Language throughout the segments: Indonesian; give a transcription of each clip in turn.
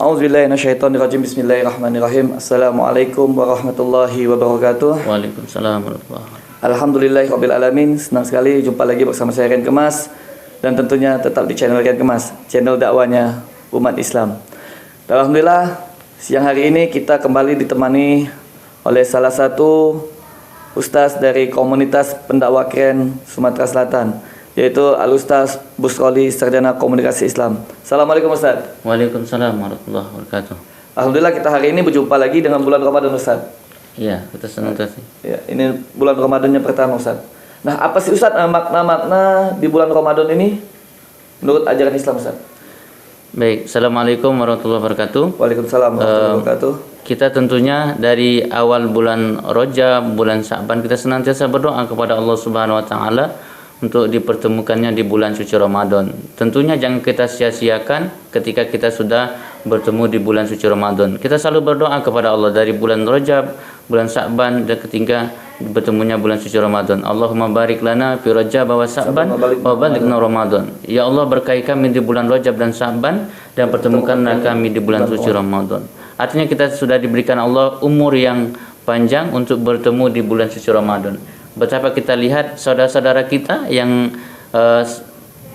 A'udzubillahi Bismillahirrahmanirrahim. Assalamualaikum warahmatullahi wabarakatuh. Waalaikumsalam warahmatullahi wabarakatuh. Alhamdulillahirabbil alamin. Senang sekali jumpa lagi bersama saya Rian Kemas, dan tentunya tetap di channel Rian Kemas, channel dakwanya umat Islam. Dan alhamdulillah siang hari ini kita kembali ditemani oleh salah satu ustaz dari komunitas pendakwah keren Sumatera Selatan, yaitu Al-Ustaz Busroli, Sarjana Komunikasi Islam. Assalamualaikum Ustaz. Waalaikumsalam warahmatullahi wabarakatuh. Alhamdulillah kita hari ini berjumpa lagi dengan bulan Ramadan Ustaz. Iya, kita senang kasih. Ya, ini bulan Ramadannya pertama Ustaz. Nah, apa sih Ustaz makna-makna di bulan Ramadan ini menurut ajaran Islam Ustaz? Baik, Assalamualaikum warahmatullahi wabarakatuh. Waalaikumsalam warahmatullahi wabarakatuh. Kita tentunya dari awal bulan Rajab, bulan Sya'ban, kita senantiasa berdoa kepada Allah Subhanahu wa taala untuk dipertemukannya di bulan suci Ramadan. Tentunya jangan kita sia-siakan ketika kita sudah bertemu di bulan suci Ramadan. Kita selalu berdoa kepada Allah dari bulan Rajab, bulan Sya'ban, dan ketika bertemunya bulan suci Ramadan. Allahumma barik lana fi Rajab wa Sya'ban wa balighna Ramadan. Ya Allah, berkahi kami di bulan Rajab dan Sya'ban, dan pertemukanlah kami di bulan suci Ramadan. Artinya kita sudah diberikan Allah umur yang panjang untuk bertemu di bulan suci Ramadan. Betapa kita lihat saudara-saudara kita yang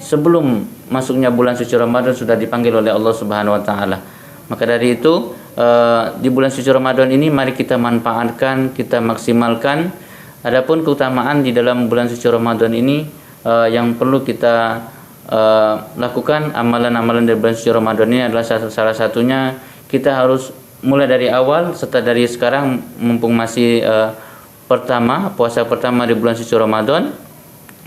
sebelum masuknya bulan suci Ramadan sudah dipanggil oleh Allah Subhanahu wa taala. Maka dari itu di bulan suci Ramadan ini mari kita manfaatkan, kita maksimalkan. Adapun keutamaan di dalam bulan suci Ramadan ini yang perlu kita lakukan, amalan-amalan dari bulan suci Ramadan ini adalah salah satunya kita harus mulai dari awal, serta dari sekarang mumpung masih puasa pertama di bulan suci Ramadan,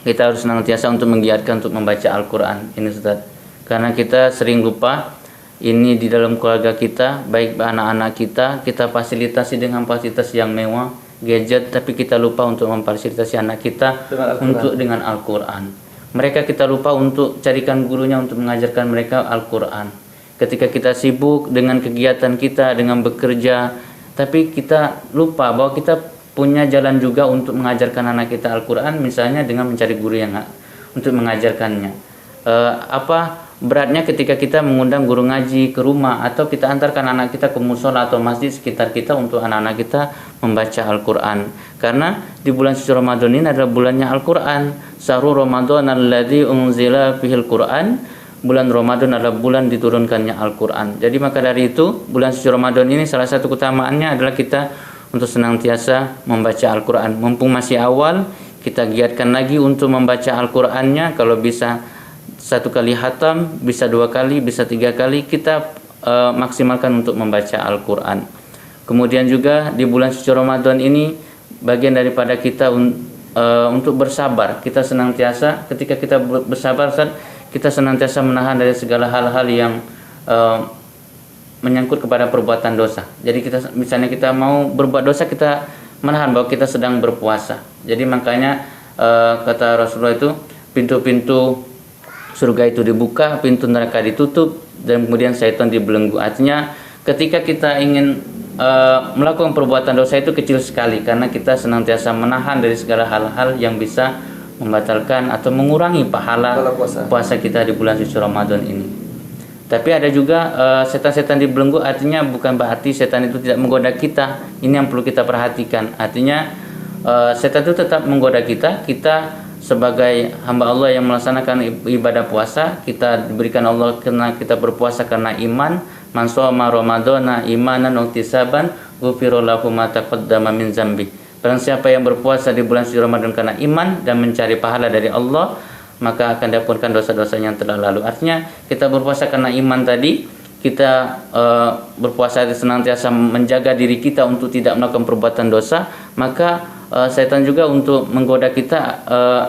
kita harus senantiasa untuk menggiatkan untuk membaca Al-Quran ini Ustaz. Karena kita sering lupa ini di dalam keluarga kita, baik anak-anak kita fasilitasi dengan fasilitas yang mewah, gadget, tapi kita lupa untuk memfasilitasi anak kita dengan Al-Quran. Mereka kita lupa untuk carikan gurunya untuk mengajarkan mereka Al-Quran. Ketika kita sibuk dengan kegiatan kita, dengan bekerja, tapi kita lupa bahwa kita punya jalan juga untuk mengajarkan anak kita Al-Quran, misalnya dengan mencari guru yang untuk mengajarkannya. Apa beratnya ketika kita mengundang guru ngaji ke rumah, atau kita antarkan anak kita ke musola atau masjid sekitar kita untuk anak-anak kita membaca Al-Quran. Karena di bulan suci Ramadan ini adalah bulannya Al-Quran. Syahrul Ramadan alladzi unzila fihil Quran. Bulan Ramadan adalah bulan diturunkannya Al-Quran. Jadi maka dari itu bulan suci Ramadan ini salah satu keutamaannya adalah kita untuk senantiasa membaca Al-Quran. Mumpung masih awal, kita giatkan lagi untuk membaca Al-Qurannya. Kalau bisa 1 kali khatam, bisa 2 kali, bisa 3 kali, kita maksimalkan untuk membaca Al-Quran. Kemudian juga di bulan suci Ramadan ini bagian daripada kita untuk bersabar. Kita senantiasa ketika kita bersabar, kita senantiasa menahan dari segala hal-hal yang menyangkut kepada perbuatan dosa. Jadi misalnya kita mau berbuat dosa, kita menahan bahwa kita sedang berpuasa. Jadi makanya kata Rasulullah itu, pintu-pintu surga itu dibuka, pintu neraka ditutup, dan kemudian syaitan dibelenggu. Artinya ketika kita ingin melakukan perbuatan dosa itu kecil sekali, karena kita senantiasa menahan dari segala hal-hal yang bisa membatalkan atau mengurangi pahala puasa kita di bulan suci Ramadan ini. Tapi ada juga setan-setan dibelenggu, artinya bukan berarti setan itu tidak menggoda kita. Ini yang perlu kita perhatikan. Artinya setan itu tetap menggoda kita. Kita sebagai hamba Allah yang melaksanakan ibadah puasa, kita diberikan Allah karena kita berpuasa karena iman. Man shoma ramadhana imanan wa ihtisaban ghufira lahu ma taqaddama min dzambi. Barang siapa yang berpuasa di bulan suci Ramadan karena iman dan mencari pahala dari Allah, maka akan diampunkan dosa-dosanya yang telah lalu. Artinya kita berpuasa karena iman tadi, kita berpuasa senantiasa menjaga diri kita untuk tidak melakukan perbuatan dosa, maka setan juga untuk menggoda kita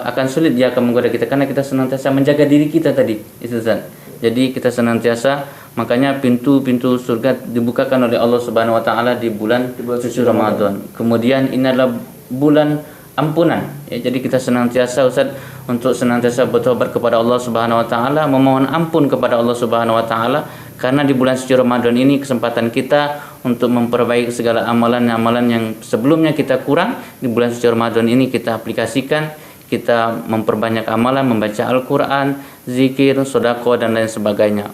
akan sulit, dia akan menggoda kita karena kita senantiasa menjaga diri kita tadi. Itu Ustaz. Jadi kita senantiasa, makanya pintu-pintu surga dibukakan oleh Allah Subhanahu wa taala di bulan suci Ramadan. Kemudian ini adalah bulan ampunan. Ya, jadi kita senantiasa Ustaz untuk senantiasa bertobat kepada Allah Subhanahu wa taala, memohon ampun kepada Allah Subhanahu wa taala, karena di bulan suci Ramadan ini kesempatan kita untuk memperbaiki segala amalan-amalan yang sebelumnya kita kurang. Di bulan suci Ramadan ini kita aplikasikan, kita memperbanyak amalan, membaca Al-Quran, zikir, sedekah, dan lain sebagainya.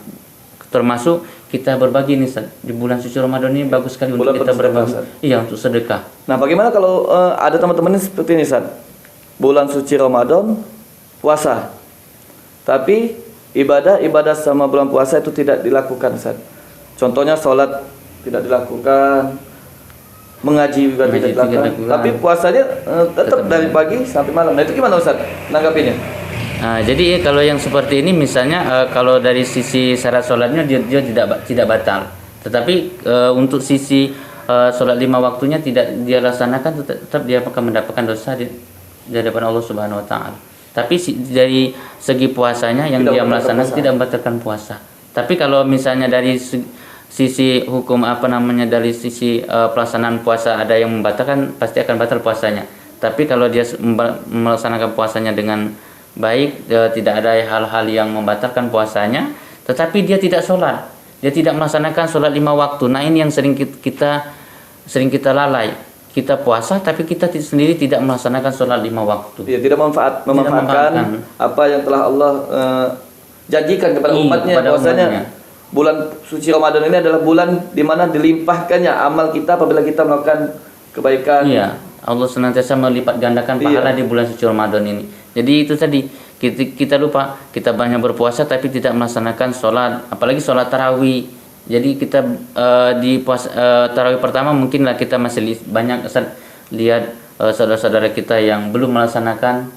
Termasuk kita berbagi nih Ustaz. Di bulan suci Ramadan ini bagus sekali untuk Bulan kita penuh sedekah, berbagi. Ustaz. Iya, untuk sedekah. Nah, bagaimana kalau ada teman-teman ini seperti ini, Ustaz? Bulan suci Ramadan, puasa. Tapi ibadah sama bulan puasa itu tidak dilakukan, Ustaz. Contohnya sholat tidak dilakukan, mengaji juga tidak dilakukan. Tapi puasanya tetap dari pagi sampai malam. Nah, itu gimana, Ustaz? Nanggapinnya? Nah, jadi kalau yang seperti ini misalnya kalau dari sisi syarat sholatnya dia tidak batal. Tetapi untuk sisi sholat 5 waktunya tidak dia laksanakan, tetap dia akan mendapatkan dosa di hadapan Allah Subhanahu wa taala. Tapi dari segi puasanya yang dia melaksanakan tidak membatalkan puasa. Tapi kalau misalnya dari sisi hukum dari sisi pelaksanaan puasa ada yang membatalkan, pasti akan batal puasanya. Tapi kalau dia melaksanakan puasanya dengan baik, tidak ada hal-hal yang membatalkan puasanya, tetapi dia tidak sholat, dia tidak melaksanakan sholat 5 waktu. Nah, ini yang sering kita lalai. Kita puasa tapi kita sendiri tidak melaksanakan sholat 5 waktu. Ya, tidak memanfaatkan apa yang telah Allah janjikan kepada umatnya, bahwasanya bulan suci Ramadan ini adalah bulan di mana dilimpahkannya amal kita apabila kita melakukan kebaikan. Iya, Allah senantiasa melipat gandakan pahala di bulan suci Ramadan ini. Jadi itu tadi kita lupa, kita banyak berpuasa tapi tidak melaksanakan sholat, apalagi sholat tarawih. Jadi kita di tarawih pertama mungkinlah kita masih banyak lihat saudara-saudara kita yang belum melaksanakan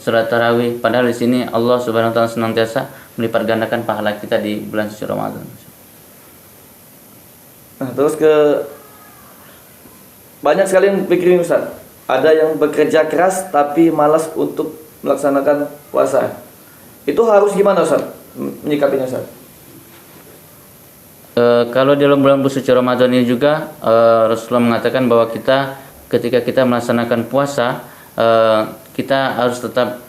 sholat tarawih. Padahal di sini Allah Subhanahu wa taala senantiasa melipat gandakan pahala kita di bulan suci Ramadan. Nah, terus banyak sekali yang pikirin, Ustaz. Ada yang bekerja keras tapi malas untuk melaksanakan puasa. Itu harus gimana, Ustaz? Menyikapinya, Ustaz? Kalau dalam bulan suci Ramadan ini juga Rasulullah mengatakan bahwa ketika kita melaksanakan puasa, kita harus tetap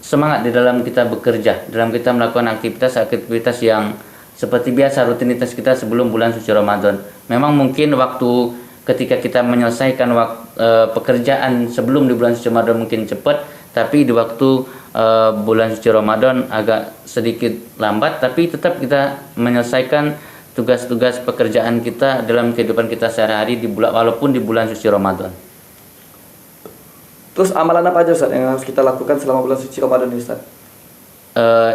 semangat di dalam kita bekerja, dalam kita melakukan aktivitas yang seperti biasa rutinitas kita sebelum bulan suci Ramadan. Memang mungkin waktu ketika kita menyelesaikan pekerjaan sebelum di bulan suci Ramadan mungkin cepat, tapi di waktu bulan suci Ramadan agak sedikit lambat, tapi tetap kita menyelesaikan tugas-tugas pekerjaan kita dalam kehidupan kita sehari-hari walaupun di bulan suci Ramadan. Terus amalan apa aja, Ustaz, yang harus kita lakukan selama bulan suci Ramadan ini, Ustaz?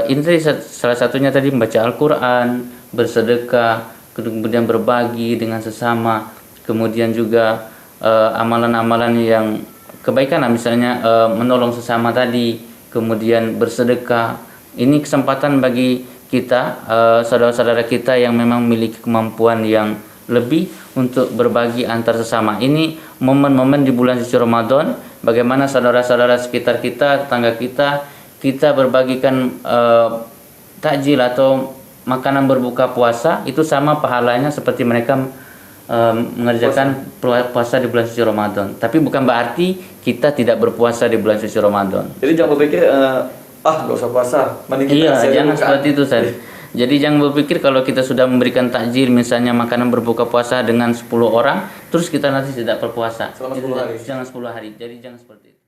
Ini tadi salah satunya tadi membaca Al-Quran, bersedekah, kemudian berbagi dengan sesama, kemudian juga amalan-amalan yang kebaikan, misalnya menolong sesama tadi, kemudian bersedekah. Ini kesempatan bagi kita, saudara-saudara kita yang memang memiliki kemampuan yang lebih untuk berbagi antar sesama. Ini momen-momen di bulan suci Ramadan, bagaimana saudara-saudara sekitar kita, tetangga kita berbagikan takjil atau makanan berbuka puasa, itu sama pahalanya seperti mereka mengerjakan puasa di bulan suci Ramadan. Tapi bukan berarti kita tidak berpuasa di bulan suci Ramadan. Jadi jangan berpikir gak usah puasa, mending kita jangan seperti itu, Ustaz. Jadi jangan berpikir kalau kita sudah memberikan takjil, misalnya makanan berbuka puasa dengan 10 orang, terus kita nanti tidak berpuasa. Selama 10 hari. Jangan 10 hari. Jadi jangan seperti itu.